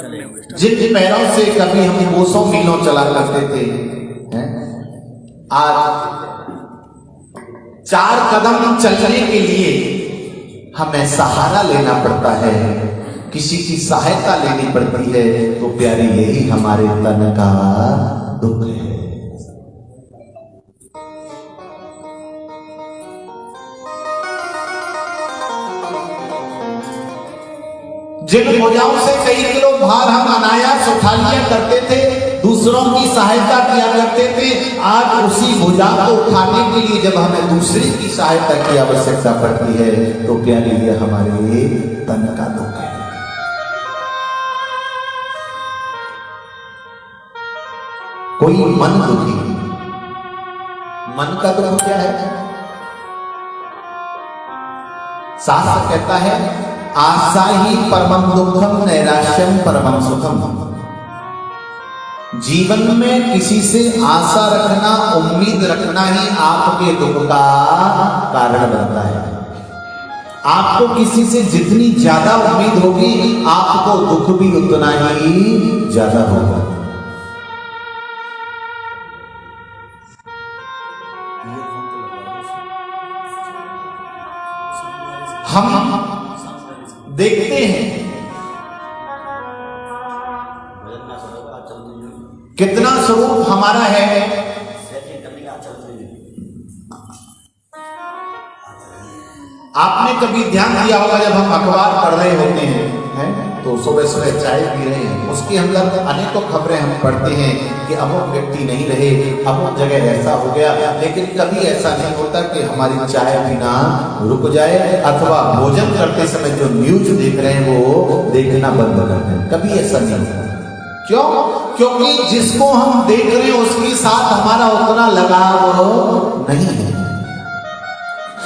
जिन पैरों से कभी हम कोसों मीलों चला करते थे, आज 4 कदम चलने के लिए हमें सहारा लेना पड़ता है, किसी की सहायता लेनी पड़ती है। तो प्यारी यही हमारे तन का दुख है। जिन भुजाओं से कई किलो भार हम अनायास उठा लिया करते थे, दूसरों की सहायता किया करते थे, आज उसी भुजा को उठाने के लिए जब हमें दूसरे की सहायता की आवश्यकता पड़ती है, तो प्यारी ये हमारे तन का दुख है। कोई मन दुखी, मन का दुख क्या है? शास्त्र कहता है आशा ही परमं दुखम नैराश्यम परमं सुखम। जीवन में किसी से आशा रखना, उम्मीद रखना ही आपके दुख का कारण बनता है। आपको किसी से जितनी ज्यादा उम्मीद होगी, आपको दुख भी उतना ही ज्यादा होगा। हम देखते हैं कितना स्वरूप हमारा है। आपने कभी ध्यान दिया होगा, जब हम अखबार पढ़ रहे होते हैं तो सुबह सुबह चाय पी रहे हैं, उसके अंदर अनेकों खबरें हम पढ़ते हैं कि अमुक व्यक्ति नहीं रहे, अमुक जगह ऐसा हो गया। लेकिन कभी ऐसा नहीं होता कि हमारी चाय पीना रुक जाए, अथवा भोजन करते समय जो न्यूज देख रहे हैं वो देखना बंद कर दें। कभी ऐसा नहीं होता। क्यों? क्योंकि जिसको हम देख रहे हैं उसके साथ हमारा उतना लगाव नहीं है।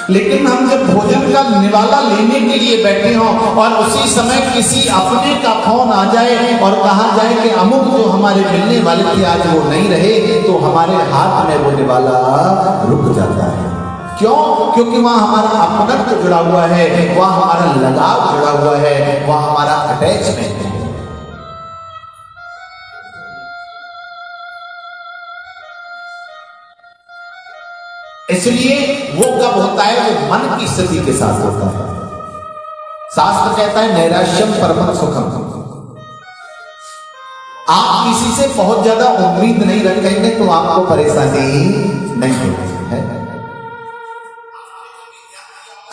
लेकिन हम जब भोजन का निवाला लेने के लिए बैठे हों और उसी समय किसी अपने का फोन आ जाए और कहा जाए कि अमुक जो हमारे मिलने वाले थे आज वो नहीं रहे, तो हमारे हाथ में वो निवाला रुक जाता है। क्यों? क्योंकि वहां हमारा अपनत्व जुड़ा हुआ है, वहां हमारा लगाव जुड़ा हुआ है, वहां हमारा अटैचमेंट है। इसलिए वो कब होता है? वो मन की स्थिति के साथ होता है। शास्त्र कहता है नैराश्यम परमं सुखम। आप किसी से बहुत ज्यादा उम्मीद नहीं रखेंगे तो आपको परेशानी नहीं होगी।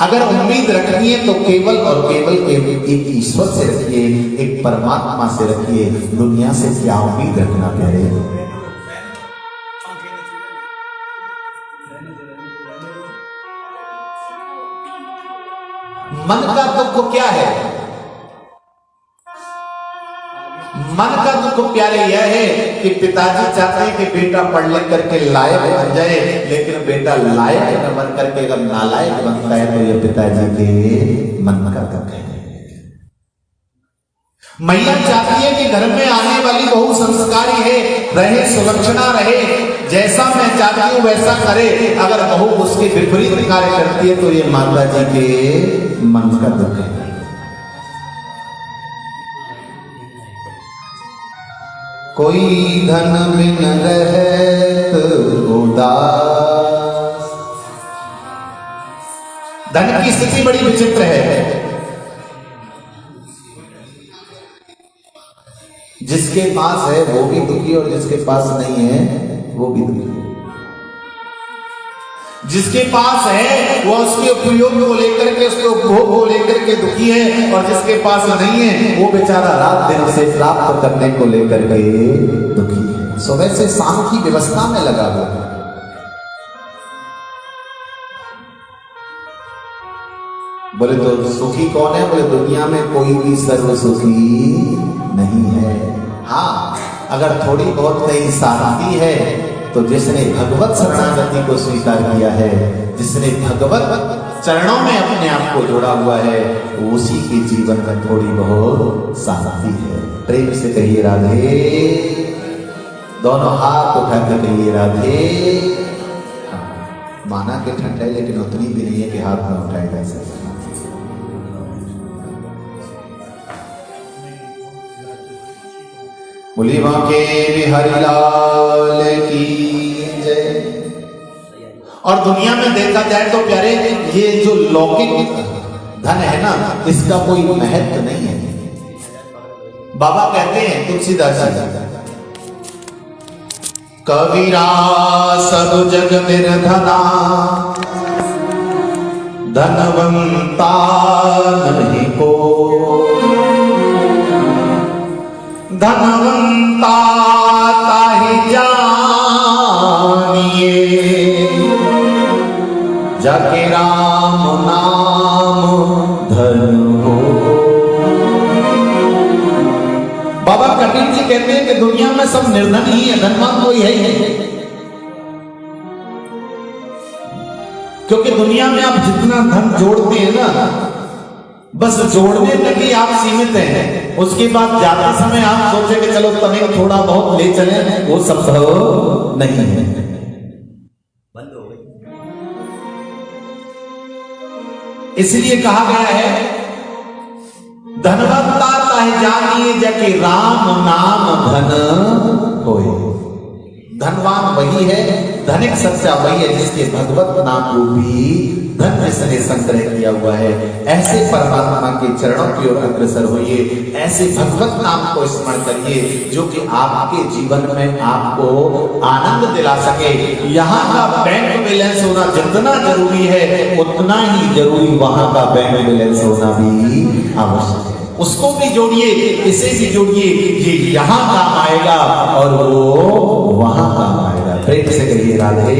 अगर उम्मीद रखनी है तो केवल और केवल एक ईश्वर से रखिए, एक परमात्मा से रखिए। दुनिया से क्या उम्मीद रखना प्यारे? मन का दुख क्या है? मन का दुख प्यारे यह है कि पिताजी चाहते हैं कि बेटा पढ़ लिख करके लायक बन जाए, लेकिन बेटा लायक न बन करके अगर नालायक बनता है तो यह पिताजी के मन का दुख है। मैया चाहती है कि घर में आने वाली बहू संस्कारी है, रहे, सुलक्षणा रहे, जैसा मैं चाहती हूं वैसा करे। अगर बहू उसके विपरीत कार्य करती है तो ये माता जी के मन का दुख है। कोई धन बिन रहत उदास। धन की स्थिति बड़ी विचित्र है। जिसके पास है वो भी दुखी और जिसके पास नहीं है वो भी दुखी। जिसके पास है वो उसके उपयोग को लेकर के, उसके उपभोग को लेकर के दुखी है, और जिसके पास नहीं है वो बेचारा रात दिन से प्राप्त करने को लेकर के दुखी है। सुबह से शाम की व्यवस्था में लगा हुआ है। बोले तो सुखी कौन है? बोले दुनिया में कोई भी सर्व सुखी नहीं है। हाँ, अगर थोड़ी बहुत कहीं शांति है तो जिसने भगवत शरणागति को स्वीकार किया है, जिसने भगवत चरणों में अपने आप को जोड़ा हुआ है, उसी के जीवन में थोड़ी बहुत शांति है। प्रेम से कहिए राधे। दोनों हाथ उठा के कहिए राधे। हाँ, माना कि ठंडा है लेकिन उतनी भी नहीं है कि हाथ में उठाए जा सके। बोली बांके बिहारी लाल की जय। और दुनिया में देखा जाए तो प्यारे, ये जो लौकिक धन है ना, इसका कोई महत्व नहीं है। बाबा कहते हैं तुलसीदास जी, कबीरा सब जग निर्धना, धनवंता नहीं को, धनवंता ताहि जानिए, जाके राम नाम धन हो। बाबा कबीर जी कहते हैं कि दुनिया में सब निर्धन ही है, धनवान कोई है ही नहीं। क्योंकि दुनिया में आप जितना धन जोड़ते हैं ना, बस जोड़ने तक ही आप सीमित हैं। उसके बाद जाते समय आप सोचे कि चलो तनिक थोड़ा बहुत ले चले, वो सब नहीं है। इसलिए कहा गया है, धनवंता ताहि जानिए, जाके राम नाम धन होए। धनवान वही है, धनिक सच्चा वही है जिसके भगवत नाम रूपी धन जिसने संग्रह किया हुआ है। ऐसे परमात्मा के चरणों की ओर अग्रसर होइए, ऐसे भगवत नाम को स्मरण करिए जो कि आपके जीवन में आपको आनंद दिला सके। यहाँ का बैंक बैलेंस होना जितना जरूरी है, उतना ही जरूरी वहां का बैंक बैलेंस होना भी आवश्यक है। उसको भी जोड़िए, इसे भी जोड़िए, ये यहां काम आएगा और वो वहां काम आएगा। प्रेम से कहिए राधे।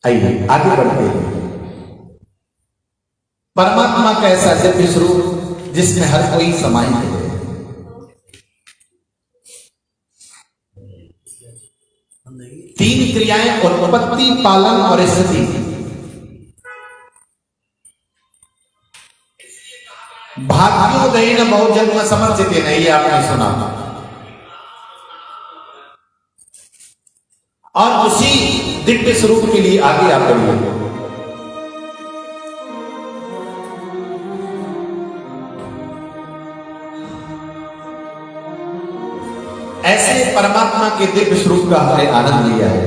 आइए आगे बढ़ते हैं। परमात्मा का ऐसा दिव्य स्वरूप जिसमें हर कोई समाहित है। तीन क्रियाएं, उत्पत्ति, पालन और स्थिति। भाग्योदयेन बहुजन्म समर्चितेन, ये आपने सुना। और उसी दिव्य स्वरूप के लिए आगे आप बढ़िए। ऐसे परमात्मा के दिव्य स्वरूप का हमने आनंद लिया है।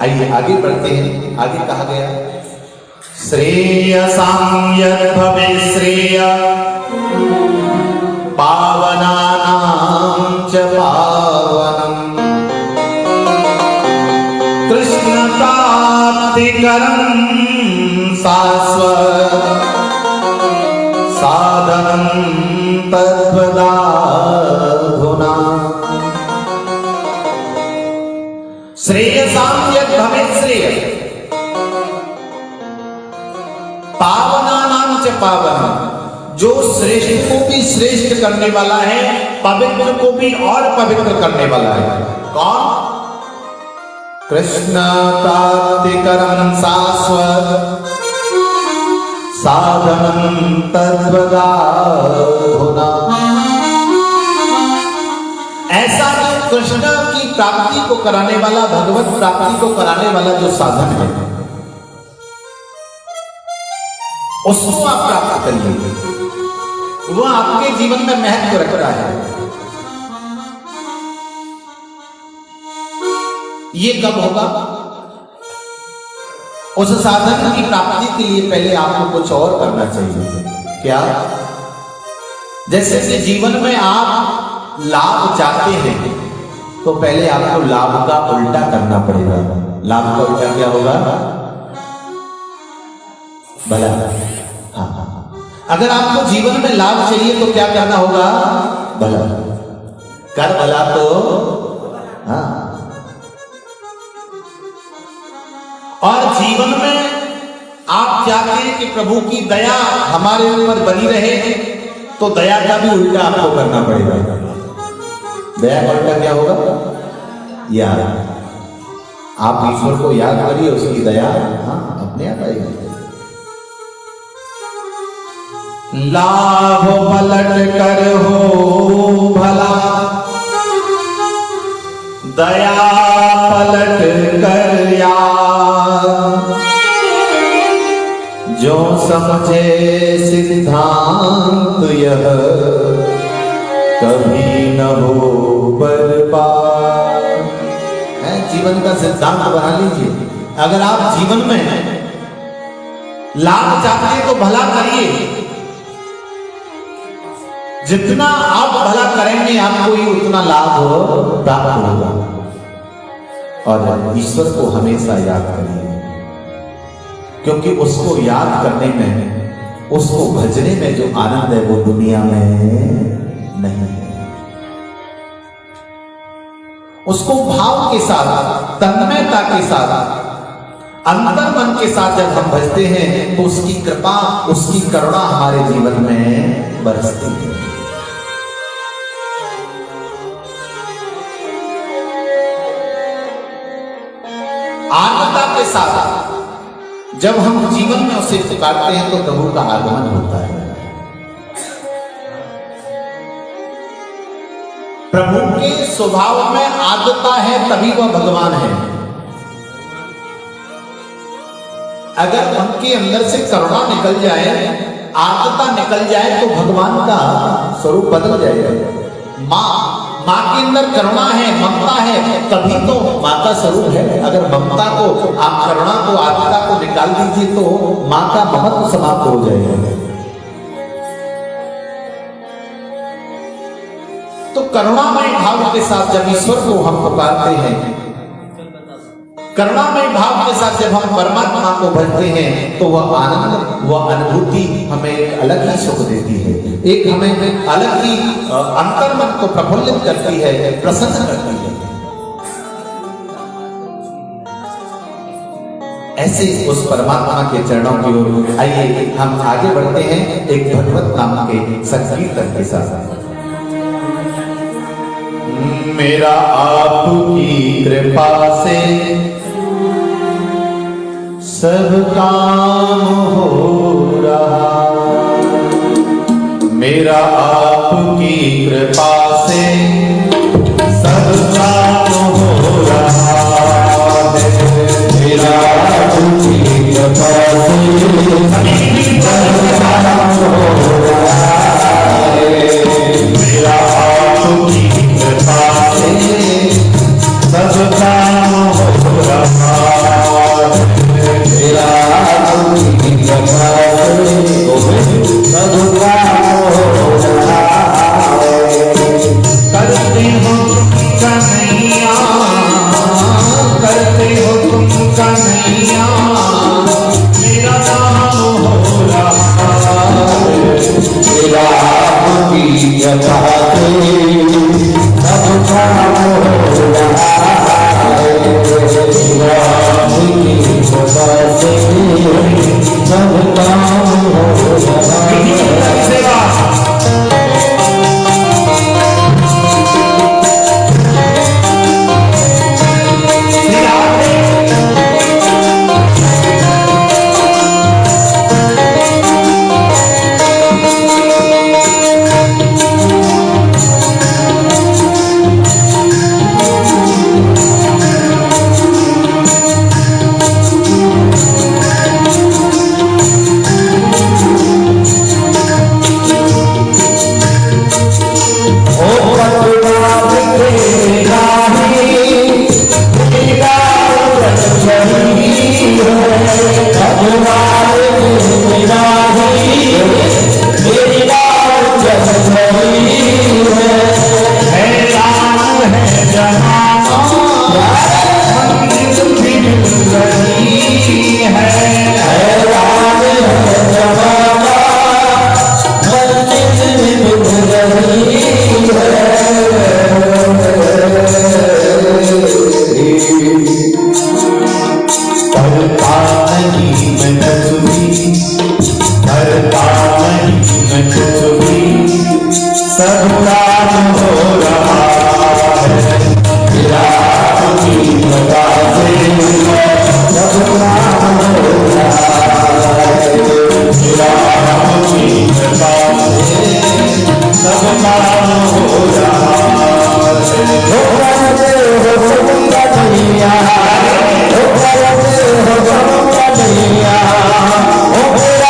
आइए आगे बढ़ते हैं। आगे कहा गया, श्रेयसां यद् भवेत् श्रेय पावनानां च पावनम्, कृष्णप्राप्तिकरं शाश्वत साधनं तद्वदाधुना। श्रेयसां यद् भवेत् श्रेय पावनानां च पावनम्, जो श्रेष्ठ को भी श्रेष्ठ करने वाला है, पवित्र को भी और पवित्र करने वाला है। कौन? कृष्ण प्राप्तिकरं शाश्वत साधनं तद्वदाधुना। ऐसा जो कृष्ण की प्राप्ति को कराने वाला, भगवत प्राप्ति को कराने वाला जो साधन है, उसको आप प्राप्त करिए। वो आपके जीवन में महत्व रख रहा है। ये कब होगा? उस साधन की प्राप्ति के लिए पहले आपको कुछ और करना चाहिए। क्या? जैसे कि जीवन में आप लाभ चाहते हैं, तो पहले आपको लाभ का उल्टा करना पड़ेगा। लाभ का उल्टा क्या होगा? भला। हाँ, अगर आपको जीवन में लाभ चाहिए तो क्या करना होगा? भला। कर भला तो हाँ। और जीवन में आप चाहते हैं कि प्रभु की दया हमारे ऊपर बनी रहे, तो दया का भी उल्टा आपको करना पड़ेगा। दया का उल्टा क्या होगा? याद। आप ईश्वर को याद करिए, उसकी दया हाँ अपने आप आएगी। लाभ पलट कर हो भला, दया पलट कर याद, जो समझे सिद्धांत यह कभी न हो बर्बाद। जीवन का सिद्धांत बना लीजिए। अगर आप जीवन में लाभ चाहते हैं तो भला करिए। जितना आप भला करेंगे आपको ही उतना लाभ प्राप्त होगा। और ईश्वर को हमेशा याद करिए, क्योंकि उसको याद करने में, उसको भजने में जो आनंद है वो दुनिया में नहीं है। उसको भाव के साथ, तन्मयता के साथ, अंतर मन के साथ जब हम भजते हैं तो उसकी कृपा, उसकी करुणा हमारे जीवन में बरसती है। आनंदता के साथ जब हम जीवन में उसे पुकारते हैं तो प्रभु का आगमन होता है। प्रभु के स्वभाव में आर्द्रता है तभी वह भगवान है। अगर उनके अंदर से करुणा निकल जाए, आर्द्रता निकल जाए तो भगवान का स्वरूप बदल जाएगा। माँ के अंदर करुणा है, ममता है, तभी तो माँ का स्वरूप है। अगर ममता को, आप करुणा को, आर्द्रता को निकाल दीजिए तो माँ का महत्व समाप्त हो जाएगा। तो करुणामय भाव के साथ जब ईश्वर को हम पुकारते हैं, करुणामय भाव के साथ जब हम परमात्मा को भजते हैं तो वह आनंद, वह अनुभूति हमें एक अलग ही सुख देती है, एक हमें अलग ही अंतर्मन को प्रफुल्लित करती है, प्रसन्न करती है। ऐसे उस परमात्मा के चरणों की ओर आइए हम आगे बढ़ते हैं एक भगवत नाम के संकीर्तन के साथ। मेरा आपकी कृपा से सब काम हो रहा, मेरा आपकी कृपा से सब काम हो रहा है। मेरा आपकी कृपा से सब काम हो रहा है। मेरा आपकी कृपा से सब काम हो रहा है। मेरा आपकी कृपा से सब काम हो रहा है। करते हो कन्हैया, करते हो तुम कन्हैया, मेरा नाम हो रहा है। मेरा आपकी कृपा से सब काम हो रहा है। मेरा आपकी कृपा से सब काम हो रहा है। Oh,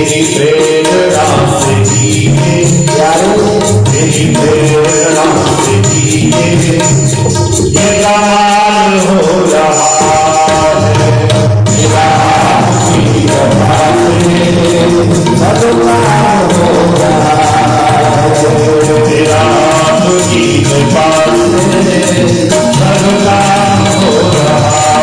तेरी प्रेरणा से जीए तेरी प्रेरणा से जीए ये कमाल हो रहा है तेरा की कृपा से भगवान हो रहा है तेरा की कृपा से भगवान हो रहा है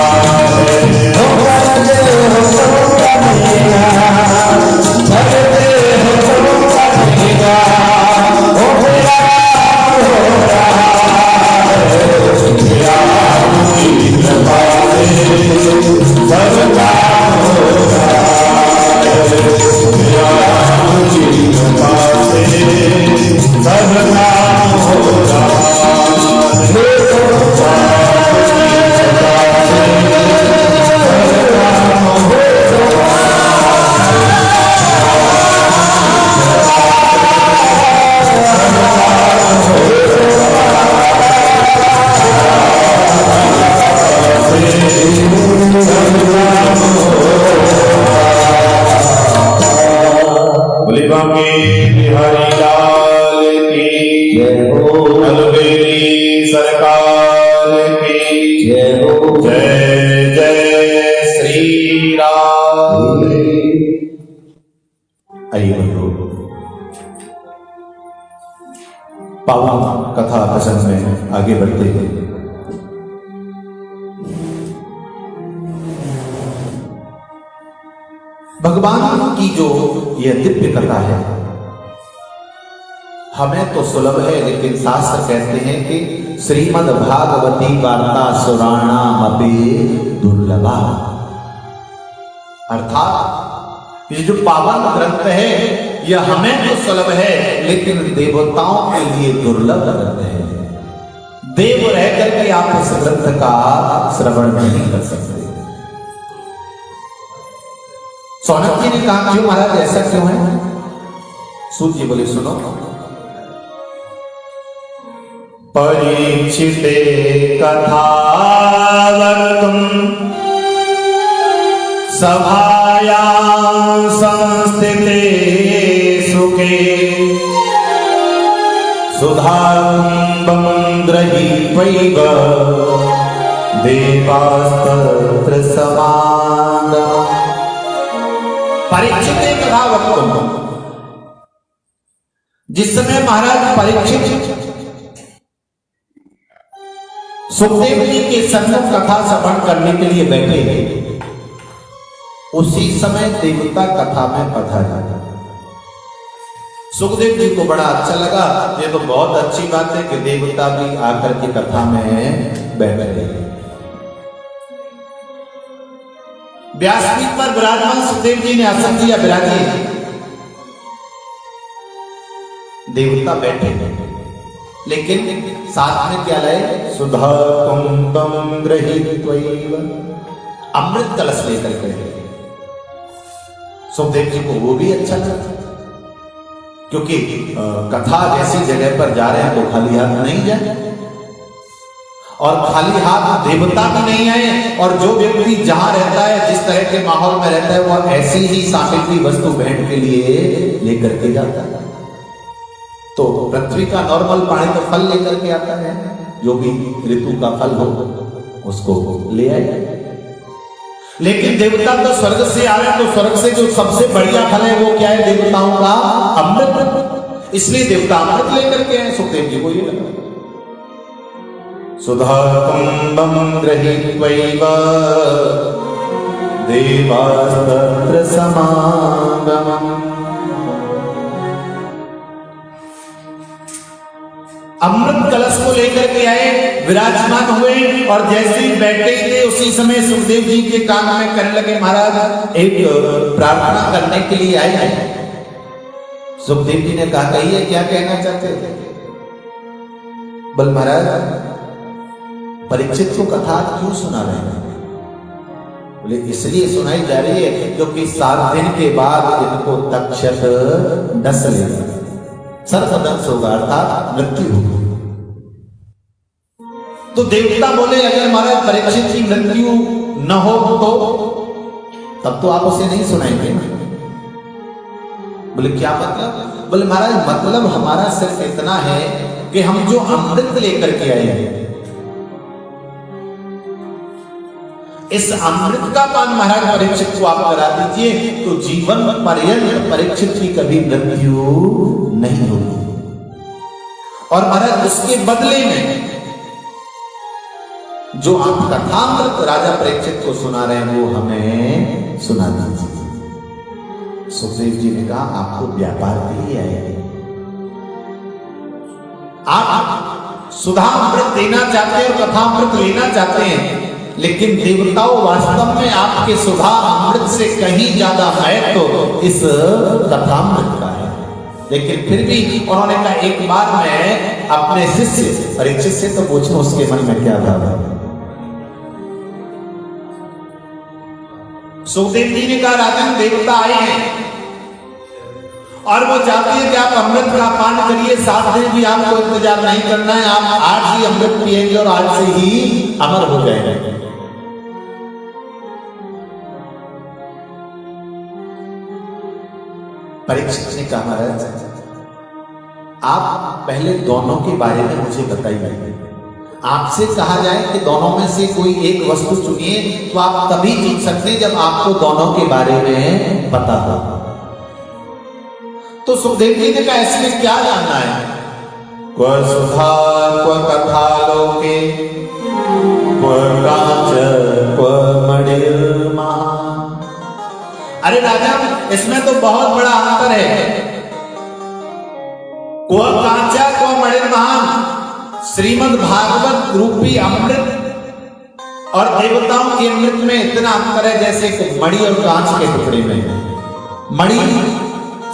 बिहारी लाल की जय हो अलबेली सरकार की जय हो जय जय श्री राम। आइए बंधु पावन कथा कथन में आगे बढ़ते हैं। भगवान की जो यह दिव्य कथा है हमें तो सुलभ है, लेकिन शास्त्र कहते हैं कि श्रीमद् भागवती वार्ता सुराणामपि दुर्लभा, अर्थात ये जो पावन ग्रंथ है यह हमें तो सुलभ है लेकिन देवताओं के लिए दुर्लभ ग्रंथ है। देव रह करके आप इस ग्रंथ का श्रवण नहीं कर सकते। सौनक जी ने कहा क्यों महाराज ऐसा क्यों है? सूत जी बोले सुनो। परीक्षिते कथावक्तुं सभायां संस्थिते सुखे सुधाकुम्भं गृहीत्वैव देवास्तत्र समागमः। परीक्षित कथा वक्तुम, जिस समय महाराज परीक्षित सुखदेव जी के सन्मुख कथा श्रवण करने के लिए बैठे उसी समय देवता कथा में पधारे। सुखदेव जी को बड़ा अच्छा लगा, ये तो बहुत अच्छी बात है कि देवता भी आकर के कथा में बैठे। व्यासपीठ पर विराजमान सुखदेव जी ने आसन दिया, विराजे। देवता बैठे लेकिन साथ में क्या लाए? सुधा कुंभम गृहीत्वैव, अमृत कलश लेकर के। सुखदेव जी को वो भी अच्छा लगा, क्योंकि कथा जैसी जगह पर जा रहे हैं तो खाली हाथ नहीं जाए, और खाली हाथ देवता भी नहीं आए। और जो व्यक्ति जहां रहता है, जिस तरह के माहौल में रहता है, वह ऐसी ही सामग्री वस्तु भेंट के लिए लेकर के जाता है। तो पृथ्वी का नॉर्मल पानी तो फल लेकर के आता है, जो भी ऋतु का फल हो उसको ले आए। लेकिन देवता तो स्वर्ग से आ रहे हैं, तो स्वर्ग से जो सबसे बढ़िया फल है वो क्या है? देवताओं का अमृत। इसलिए देवता अमृत लेकर के आए। सुखदेव जी को ये लगा। सुधा कुंभम गृहीत्वैव देवास्तत्र समागमः। अमृत कलश को लेकर के आए, विराजमान हुए, और जैसे ही बैठे ही थे उसी समय सुखदेव जी के कान में कहने लगे, महाराज एक प्रार्थना करने के लिए आए हैं। सुखदेव जी ने कहा कहिए क्या कहना चाहते थे? बोल महाराज परीक्षित को कथा क्यों सुना रहे हैं? बोले इसलिए सुनाई जा रही है क्योंकि 7 दिन के बाद इनको तक्षक डस लेगा, सर्पदंश होगा, अर्थात मृत्यु होगी। तो देवता बोले अगर महाराज परीक्षित की मृत्यु न हो तो तब तो आप उसे नहीं सुनाएंगे। बोले क्या मतलब? बोले महाराज मतलब हमारा सिर्फ इतना है कि हम जो अमृत लेकर के आए हैं, इस अमृत का पान महाराज परीक्षित को आप करा दीजिए तो जीवन पर्यंत परीक्षित की कभी मृत्यु नहीं होगी। और महाराज उसके बदले में जो आप कथामृत राजा परीक्षित को सुना रहे हैं वो हमें सुना दीजिए। सुखदेव जी ने कहा आपको व्यापार के लिए आए हैं, आप सुधामृत देना चाहते हैं और कथामृत लेना चाहते हैं, लेकिन देवताओं वास्तव में आपके सुधा अमृत से कहीं ज्यादा है तो इस कथामृत का है। लेकिन फिर भी उन्होंने कहा एक बार मैं अपने शिष्य परीक्षित से तो पूछूं उसके मन में क्या भाव है। सुखदेव जी ने कहा राजन देवता आए हैं और वो चाहते हैं कि आप अमृत का पान करिए, 7 दिन भी आपको इंतजार नहीं करना है, आप आज ही अमृत पिएंगे और आज से ही अमर हो जाएंगे। परीक्षित ने कहा महाराज आप पहले दोनों के बारे में मुझे बताइए। आपसे कहा जाए कि दोनों में से कोई एक वस्तु चुनिए तो आप तभी चुन सकते हैं जब आपको दोनों के बारे में पता हो। तो सुखदेव जी ने कहा इसमें क्या जानना है? क्व सुधा क्व कथा लोके क्व कांच क्व मणिर्मा। अरे राजा इसमें तो बहुत बड़ा अंतर है। क्व कांचा क्व मणिर्महान, श्रीमद् भागवत रूपी अमृत और देवताओं के अमृत में इतना अंतर है जैसे मणि और कांच के टुकड़े में। मणि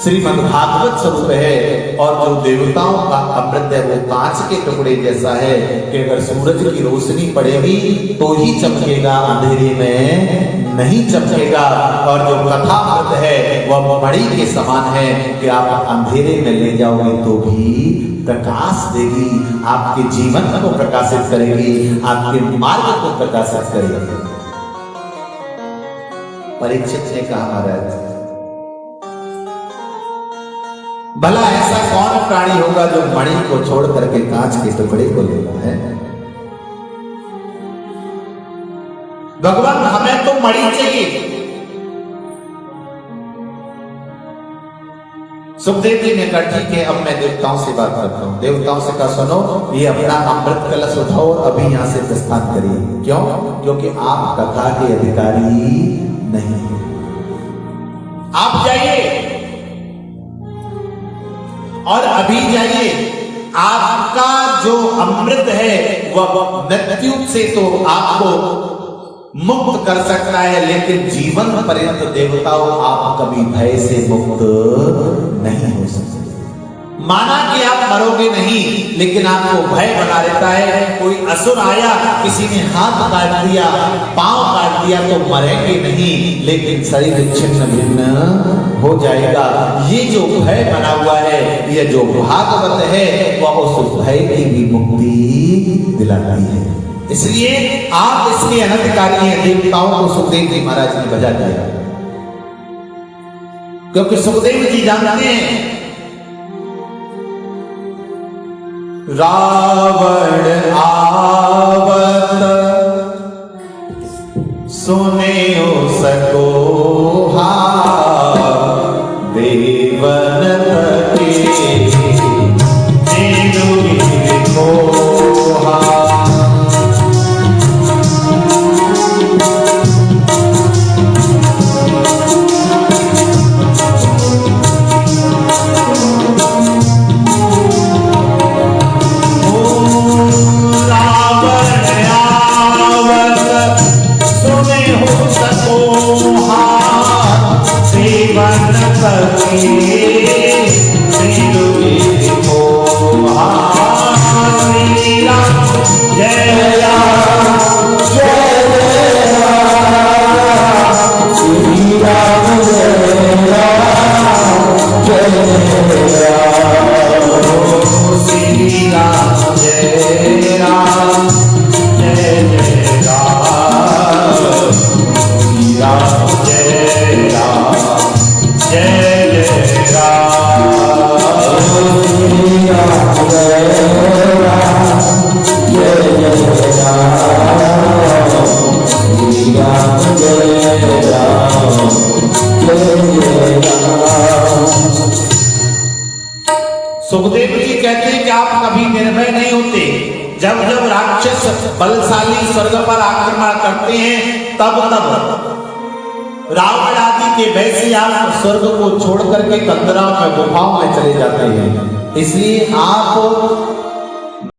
श्रीमद् भागवत स्वरूप है और जो देवताओं का अमृत है वो कांच के टुकड़े जैसा है कि अगर सूरज की रोशनी पड़ेगी तो ही चमकेगा, अंधेरे में नहीं चमकेगा। और जो कथा अमृत है वह मणि के समान है कि आप अंधेरे में ले जाओगे तो भी प्रकाश देगी, आपके जीवन को प्रकाशित करेगी, आपके मार्ग को प्रकाशित करेगी। परीक्षित ने कहा महाराज भला ऐसा कौन प्राणी होगा जो मणि को छोड़ करके कांच के टुकड़े को लेता है? भगवान हमें तो मणि चाहिए। सुखदेव जी ने कहा ठीक है अब मैं देवताओं से बात करता हूं। देवताओं से कहा सुनो ये अपना अमृत कलश उठाओ और अभी यहां से प्रस्थान करिए। क्यों? क्योंकि आप कथा के अधिकारी नहीं हैं। आप जाइए और अभी जाइए, आपका जो अमृत है वह मृत्यु से तो आपको मुक्त कर सकता है, लेकिन जीवन पर्यंत देवताओं आप कभी भय से मुक्त नहीं हो सकते। माना कि आप मरोगे नहीं, लेकिन आपको भय बना रहता है। कोई असुर आया, किसी ने हाथ काट दिया, पांव काट दिया तो मरेंगे नहीं, लेकिन शरीर छिन्न भिन्न हो जाएगा। ये जो भय बना हुआ है, ये जो भागवत है वह उस भय की भी मुक्ति दिलाती है। इसलिए आप इसके अनधिकारी हैं। देवताओं को सुखदेव जी महाराज ने बजा दिया, क्योंकि सुखदेव जी जानते हैं रावण आवत सुने सको देवन जय जय राम। सुखदेव जी कहते हैं कि आप कभी निर्भय नहीं होते। जब जब राक्षस बलशाली स्वर्ग पर आक्रमण करते हैं तब तब रावण आदि के वैसे आप स्वर्ग को छोड़ करके कंदराओं में गुफाओं में चले जाते हैं। इसलिए आप